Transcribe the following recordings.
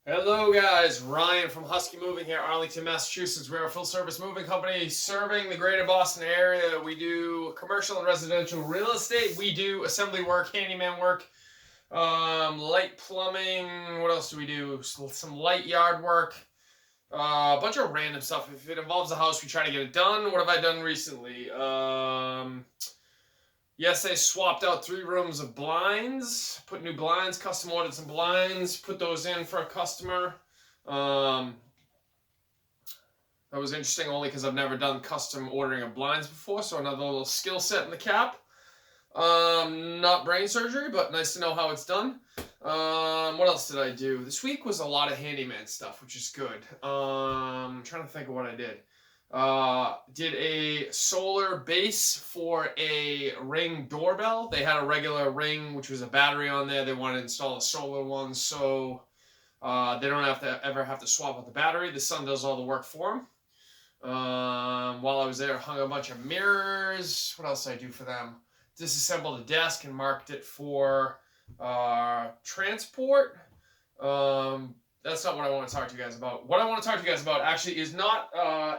Hello guys, Ryan from Husky Moving here, Arlington, Massachusetts. We're a full-service moving company serving the greater Boston area. We do commercial and residential real estate. We do assembly work, handyman work, light plumbing. What else do we do? Some light yard work, a bunch of random stuff. If it involves a house, we try to get it done. What have I done recently? Yes, I swapped out 3 rooms of blinds, put new blinds, custom ordered some blinds, put those in for a customer. Um, that was interesting only because I've never done custom ordering of blinds before, so another little skill set in the cap. Not brain surgery, but nice to know how it's done. What else did I do? This week was a lot of handyman stuff, which is good. I'm trying to think of what I did. Did a solar base for a Ring doorbell. They had a regular Ring, which was a battery on there. They wanted to install a solar one, so they don't ever have to swap out the battery. The sun does all the work for them. While I was there, hung a bunch of mirrors. What else did I do for them? Disassembled a desk and marked it for transport. That's not what I want to talk to you guys about. What I want to talk to you guys about actually is not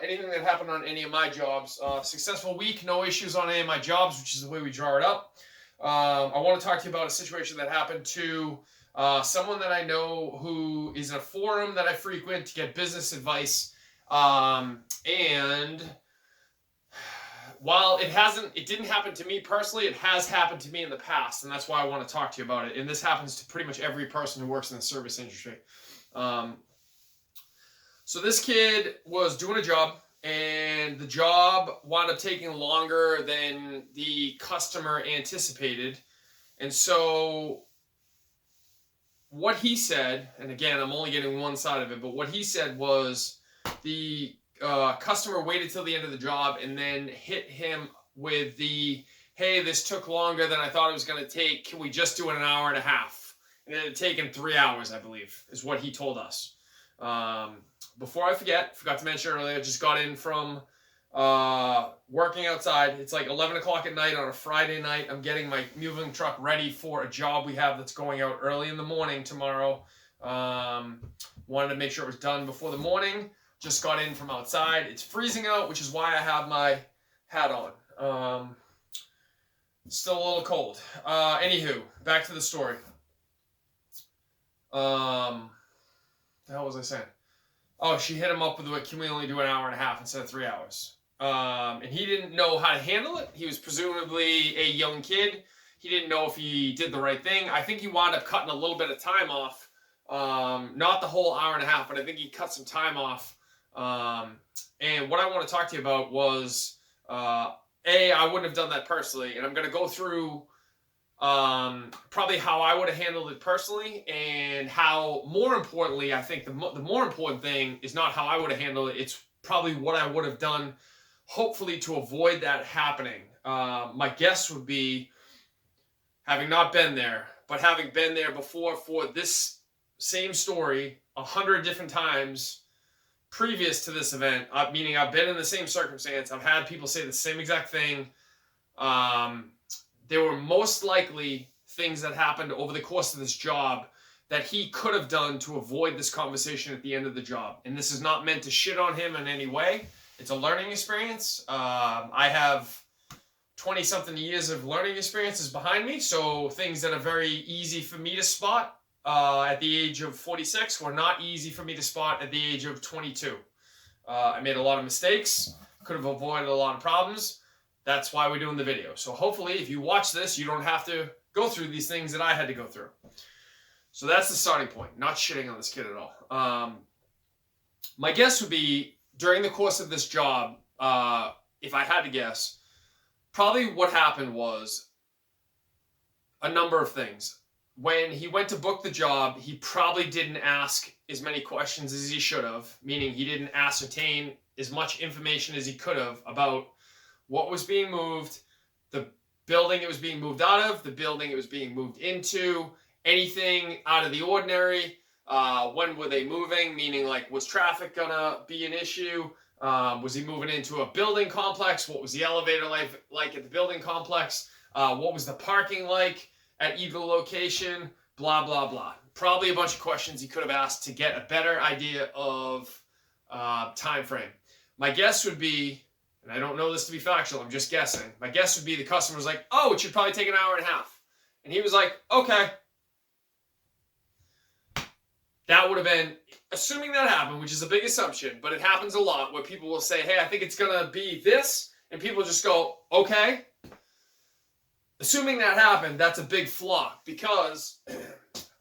anything that happened on any of my jobs. Successful week, no issues on any of my jobs, which is the way we draw it up. I want to talk to you about a situation that happened to someone that I know who is in a forum that I frequent to get business advice. And while it didn't happen to me personally, it has happened to me in the past, and that's why I want to talk to you about it. And this happens to pretty much every person who works in the service industry. So this kid was doing a job, and the job wound up taking longer than the customer anticipated. And so what he said, and again, I'm only getting one side of it, but what he said was the customer waited till the end of the job and then hit him with the, hey, this took longer than I thought it was going to take. Can we just do it an hour and a half? And it had taken 3 hours, I believe, is what he told us. Before I forgot to mention earlier, I just got in from working outside. It's like 11 o'clock at night on a Friday night. I'm getting my moving truck ready for a job we have that's going out early in the morning tomorrow. Wanted to make sure it was done before the morning. Just got in from outside. It's freezing out, which is why I have my hat on. Still a little cold. Anywho, back to the story. The hell was I saying? Oh, she hit him up with, can we only do an hour and a half instead of 3 hours? And he didn't know how to handle it. He was presumably a young kid. He didn't know if he did the right thing. I think he wound up cutting a little bit of time off. Not the whole hour and a half, but I think he cut some time off. And what I want to talk to you about was, I wouldn't have done that personally. And I'm going to go through probably how I would have handled it personally, and how, more importantly, I think the more important thing is not how I would have handled it. It's probably what I would have done, hopefully, to avoid that happening. My guess would be, having not been there, but having been there before for this same story 100 different times previous to this event, meaning I've been in the same circumstance. I've had people say the same exact thing. There were most likely things that happened over the course of this job that he could have done to avoid this conversation at the end of the job. And this is not meant to shit on him in any way. It's a learning experience. I have 20-something years of learning experiences behind me, so things that are very easy for me to spot at the age of 46 were not easy for me to spot at the age of 22. I made a lot of mistakes, could have avoided a lot of problems. That's why we're doing the video. So hopefully, if you watch this, you don't have to go through these things that I had to go through. So that's the starting point. Not shitting on this kid at all. My guess would be, during the course of this job, if I had to guess, probably what happened was a number of things. When he went to book the job, he probably didn't ask as many questions as he should have, meaning he didn't ascertain as much information as he could have about what was being moved, the building it was being moved out of, the building it was being moved into, anything out of the ordinary. When were they moving? Meaning, like, was traffic gonna be an issue? Was he moving into a building complex? What was the elevator like at the building complex? What was the parking like at either location? Blah, blah, blah. probably a bunch of questions he could have asked to get a better idea of time frame. My guess would be, and I don't know this to be factual, I'm just guessing. My guess would be the customer was like, oh, it should probably take an hour and a half. And he was like, okay. That would have been, assuming that happened, which is a big assumption, but it happens a lot where people will say, hey, I think it's going to be this, and people just go, okay. Assuming that happened, that's a big flaw, because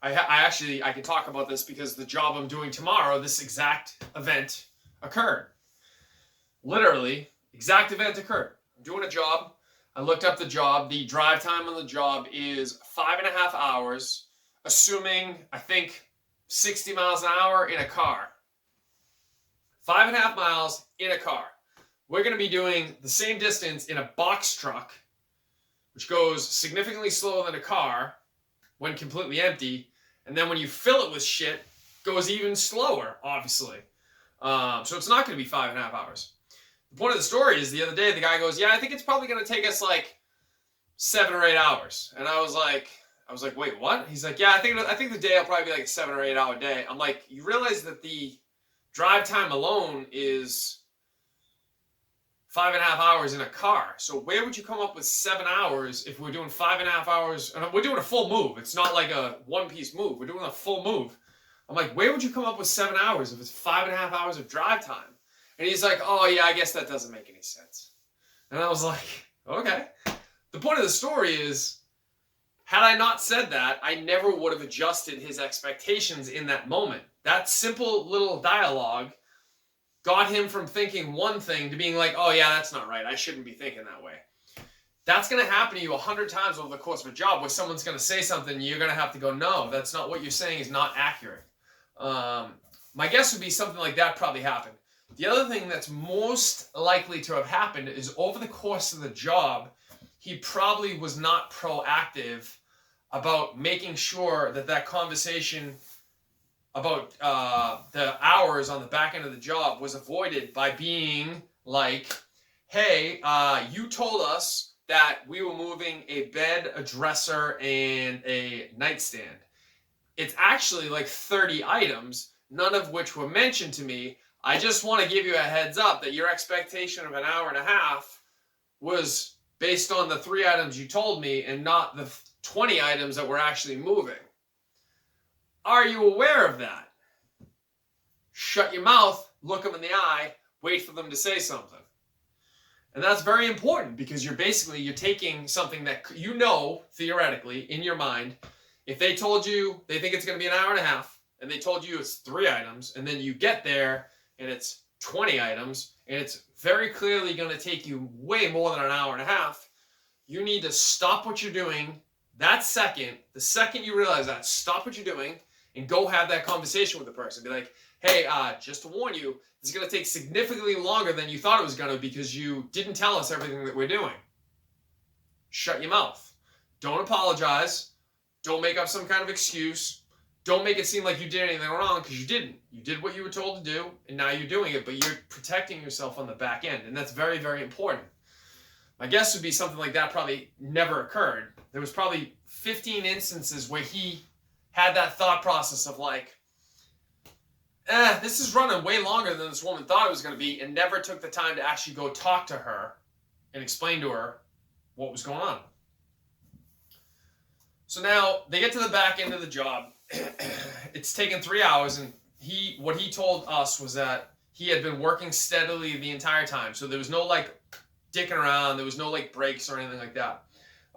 I can talk about this because the job I'm doing tomorrow, this exact event occurred. Literally, exact event occurred. I'm doing a job. I looked up the job. The drive time on the job is 5.5 hours, assuming, I think, 60 miles an hour in a car. 5.5 miles in a car. We're going to be doing the same distance in a box truck, which goes significantly slower than a car when completely empty. And then when you fill it with shit, goes even slower, obviously. So it's not going to be 5.5 hours. The point of the story is the other day, the guy goes, yeah, I think it's probably going to take us like 7 or 8 hours. And I was like, wait, what? He's like, yeah, I think the day will probably be like a 7 or 8 hour day. I'm like, you realize that the drive time alone is 5.5 hours in a car. So where would you come up with 7 hours if we're doing 5.5 hours? And we're doing a full move. It's not like a one-piece move. We're doing a full move. I'm like, where would you come up with 7 hours if it's 5.5 hours of drive time? And he's like, oh yeah, I guess that doesn't make any sense. And I was like, okay. The point of the story is, had I not said that, I never would have adjusted his expectations in that moment. That simple little dialogue got him from thinking one thing to being like, oh yeah, that's not right. I shouldn't be thinking that way. That's going to happen to you 100 times over the course of a job where someone's going to say something and you're going to have to go, no, that's not what you're saying is not accurate. My guess would be something like that probably happened. The other thing that's most likely to have happened is over the course of the job, he probably was not proactive about making sure that that conversation about the hours on the back end of the job was avoided by being like, hey, you told us that we were moving a bed, a dresser, and a nightstand. It's actually like 30 items, none of which were mentioned to me. I just want to give you a heads up that your expectation of an hour and a half was based on the 3 items you told me and not the 20 items that we're actually moving. Are you aware of that? Shut your mouth, look them in the eye, wait for them to say something. And that's very important because you're taking something that you know, theoretically, in your mind. If they told you they think it's going to be an hour and a half, and they told you it's 3 items, and then you get there and it's 20 items, and it's very clearly going to take you way more than an hour and a half, you need to stop what you're doing that second. The second you realize that, stop what you're doing and go have that conversation with the person. Be like, hey, just to warn you, this is going to take significantly longer than you thought it was going to because you didn't tell us everything that we're doing. Shut your mouth. Don't apologize. Don't make up some kind of excuse. Don't make it seem like you did anything wrong because you didn't. You did what you were told to do, and now you're doing it, but you're protecting yourself on the back end, and that's very, very important. My guess would be something like that probably never occurred. There was probably 15 instances where he had that thought process of like, this is running way longer than this woman thought it was going to be, and never took the time to actually go talk to her and explain to her what was going on. So now they get to the back end of the job. It's taken 3 hours, and what he told us was that he had been working steadily the entire time. So there was no like dicking around. There was no like breaks or anything like that.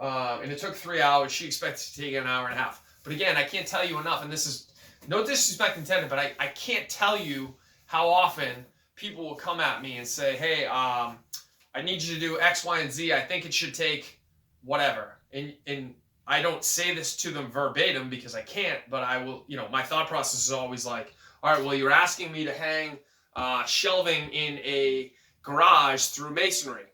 And it took 3 hours. She expected to take an hour and a half. But again, I can't tell you enough, and this is no disrespect intended, but I can't tell you how often people will come at me and say, hey, I need you to do X, Y, and Z. I think it should take whatever. And I don't say this to them verbatim because I can't, but I will, my thought process is always like, all right, well, you're asking me to hang shelving in a garage through masonry.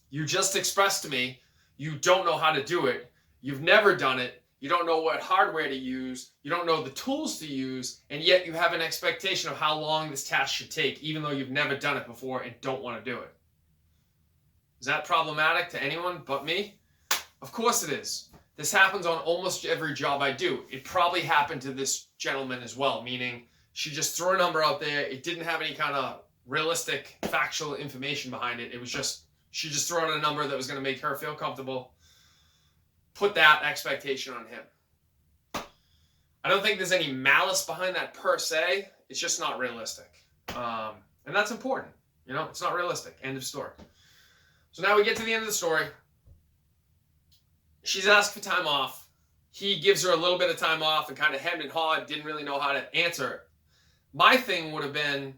You just expressed to me you don't know how to do it. You've never done it. You don't know what hardware to use. You don't know the tools to use. And yet you have an expectation of how long this task should take, even though you've never done it before and don't want to do it. Is that problematic to anyone but me? Of course it is. This happens on almost every job I do. It probably happened to this gentleman as well, meaning she just threw a number out there. It didn't have any kind of realistic, factual information behind it. It was just, she just threw out a number that was going to make her feel comfortable. Put that expectation on him. I don't think there's any malice behind that per se. It's just not realistic. And that's important. You know, it's not realistic. End of story. So now we get to the end of the story. She's asked for time off. He gives her a little bit of time off and kind of hemmed and hawed, didn't really know how to answer. My thing would have been,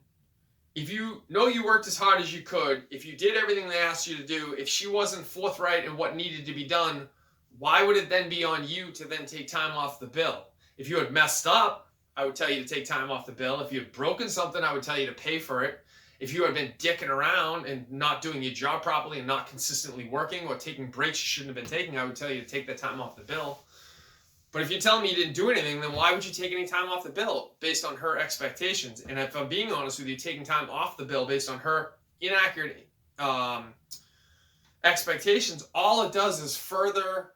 if you know you worked as hard as you could, if you did everything they asked you to do, if she wasn't forthright in what needed to be done, why would it then be on you to then take time off the bill? If you had messed up, I would tell you to take time off the bill. If you had broken something, I would tell you to pay for it. If you had been dicking around and not doing your job properly and not consistently working or taking breaks you shouldn't have been taking, I would tell you to take that time off the bill. But if you're telling me you didn't do anything, then why would you take any time off the bill based on her expectations? And if I'm being honest with you, taking time off the bill based on her inaccurate expectations, all it does is further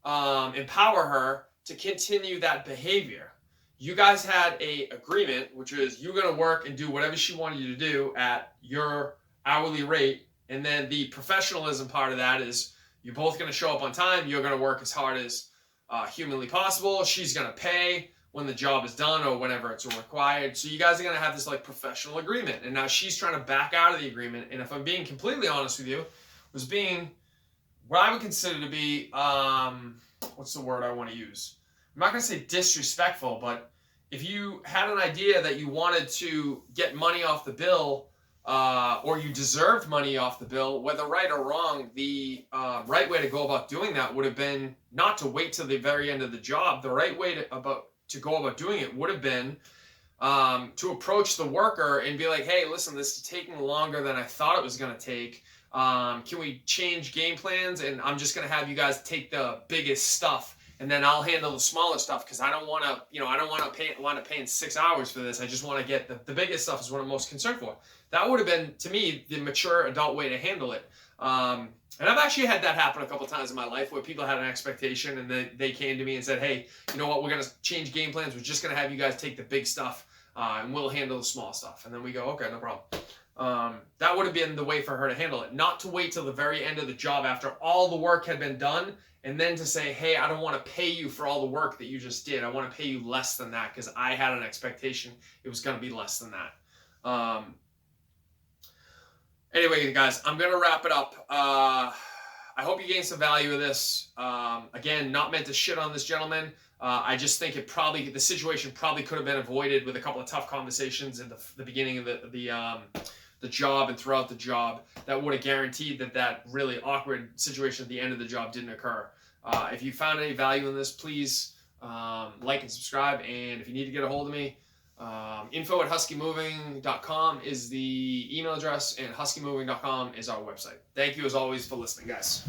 empower her to continue that behavior. You guys had a agreement, which was you're going to work and do whatever she wanted you to do at your hourly rate. And then the professionalism part of that is you're both going to show up on time. You're going to work as hard as humanly possible. She's going to pay when the job is done or whenever it's required. So you guys are going to have this like professional agreement. And now she's trying to back out of the agreement. And if I'm being completely honest with you, was being what I would consider to be, what's the word I want to use? I'm not going to say disrespectful, but if you had an idea that you wanted to get money off the bill or you deserved money off the bill, whether right or wrong, the right way to go about doing that would have been not to wait till the very end of the job. The right way to go about doing it would have been to approach the worker and be like, hey, listen, this is taking longer than I thought it was going to take. Can we change game plans? And I'm just going to have you guys take the biggest stuff. And then I'll handle the smaller stuff because I don't want to, I don't want to wind up paying 6 hours for this. I just want to get the biggest stuff is what I'm most concerned for. That would have been, to me, the mature adult way to handle it. And I've actually had that happen a couple times in my life where people had an expectation and they came to me and said, hey, you know what, we're going to change game plans. We're just going to have you guys take the big stuff and we'll handle the small stuff. And then we go, okay, no problem. That would have been the way for her to handle it. Not to wait till the very end of the job after all the work had been done and then to say, hey, I don't want to pay you for all the work that you just did. I want to pay you less than that because I had an expectation it was going to be less than that. Anyway, guys, I'm going to wrap it up. I hope you gained some value of this. Again, not meant to shit on this gentleman. I just think the situation probably could have been avoided with a couple of tough conversations at the beginning of the job and throughout the job that would have guaranteed that really awkward situation at the end of the job didn't occur. If you found any value in this, please like and subscribe. And if you need to get a hold of me, info@huskymoving.com is the email address and huskymoving.com is our website. Thank you as always for listening, guys.